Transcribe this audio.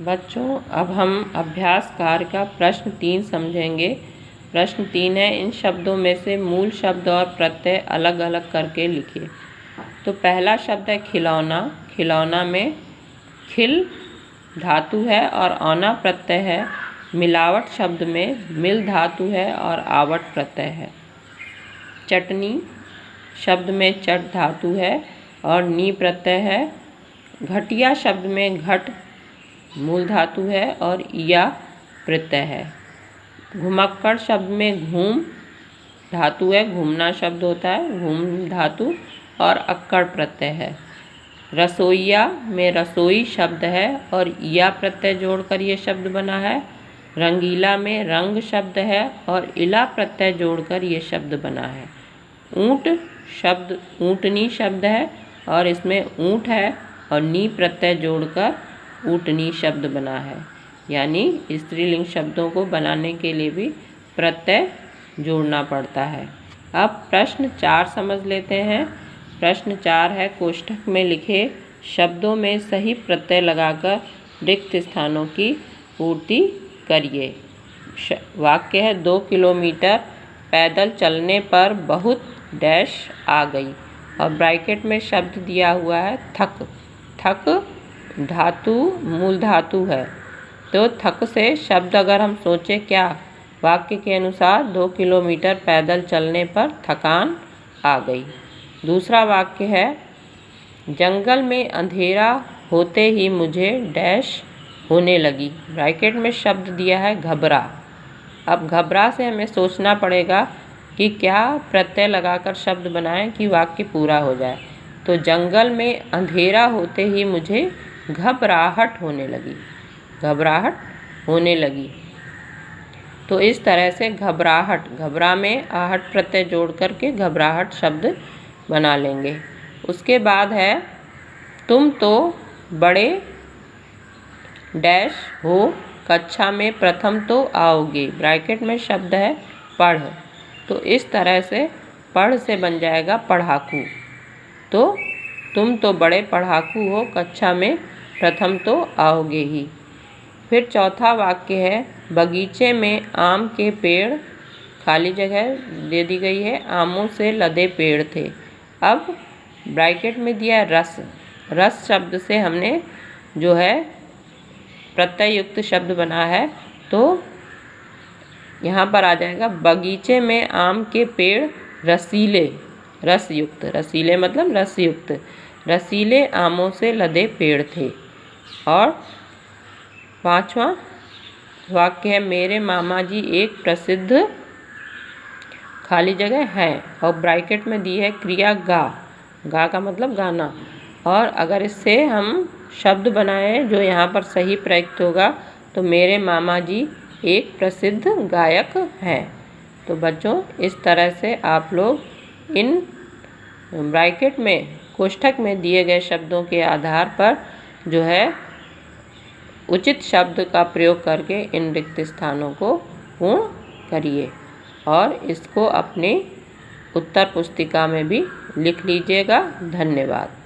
बच्चों, अब हम अभ्यास कार्य का प्रश्न 3 समझेंगे। प्रश्न 3 है, इन शब्दों में से मूल शब्द और प्रत्यय अलग अलग करके लिखिए। तो पहला शब्द है खिलौना। खिलौना में खिल धातु है और औना प्रत्यय है। मिलावट शब्द में मिल धातु है और आवट प्रत्यय है। चटनी शब्द में चट धातु है और नी प्रत्यय है। घटिया शब्द में घट मूल धातु है और या प्रत्यय है। घुमक्कड़ शब्द में घूम धातु है, घूमना शब्द होता है, घूम धातु और अक्कड़ प्रत्यय है। रसोइया में रसोई शब्द है और या प्रत्यय जोड़कर ये शब्द बना है। रंगीला में रंग शब्द है और इला प्रत्यय जोड़कर ये शब्द बना है। ऊंट शब्द ऊंटनी शब्द है और इसमें ऊंट है और नी प्रत्यय जोड़कर ऊंटनी शब्द बना है। यानी स्त्रीलिंग शब्दों को बनाने के लिए भी प्रत्यय जोड़ना पड़ता है। अब प्रश्न 4 समझ लेते हैं। प्रश्न 4 है, कोष्ठक में लिखे शब्दों में सही प्रत्यय लगाकर रिक्त स्थानों की पूर्ति करिए। वाक्य है, 2 किलोमीटर पैदल चलने पर बहुत डैश आ गई और ब्रैकेट में शब्द दिया हुआ है थक। थक धातु मूल धातु है, तो थक से शब्द अगर हम सोचें क्या, वाक्य के अनुसार 2 किलोमीटर पैदल चलने पर थकान आ गई। दूसरा वाक्य है, जंगल में अंधेरा होते ही मुझे डैश होने लगी। ब्रैकेट में शब्द दिया है घबरा। अब घबरा से हमें सोचना पड़ेगा कि क्या प्रत्यय लगाकर शब्द बनाएं कि वाक्य पूरा हो जाए। तो जंगल में अंधेरा होते ही मुझे घबराहट होने लगी। घबराहट होने लगी। तो इस तरह से घबराहट, घबरा में आहट प्रत्यय जोड़ करके घबराहट शब्द बना लेंगे। उसके बाद है, तुम तो बड़े डैश हो, कक्षा में प्रथम तो आओगे। ब्रैकेट में शब्द है पढ़। तो इस तरह से पढ़ से बन जाएगा पढ़ाकू। तो तुम तो बड़े पढ़ाकू हो, कक्षा में प्रथम तो आओगे ही। फिर चौथा वाक्य है, बगीचे में आम के पेड़, खाली जगह दे दी गई है, आमों से लदे पेड़ थे। अब ब्रैकेट में दिया रस। रस शब्द से हमने जो है प्रत्यय युक्त शब्द बना है, तो यहाँ पर आ जाएगा, बगीचे में आम के पेड़ रसीले, रस युक्त, रसीले मतलब रस युक्त, रसीले आमों से लदे पेड़ थे। और 5वां वाक्य है, मेरे मामा जी एक प्रसिद्ध, खाली जगह है और ब्रैकेट में दी है क्रिया गा। गा का मतलब गाना। और अगर इससे हम शब्द बनाएं जो यहाँ पर सही प्रयुक्त होगा, तो मेरे मामा जी एक प्रसिद्ध गायक हैं। तो बच्चों, इस तरह से आप लोग इन ब्रैकेट में कोष्ठक में दिए गए शब्दों के आधार पर जो है उचित शब्द का प्रयोग करके इन रिक्त स्थानों को पूर्ण करिए और इसको अपनी उत्तर पुस्तिका में भी लिख लीजिएगा। धन्यवाद।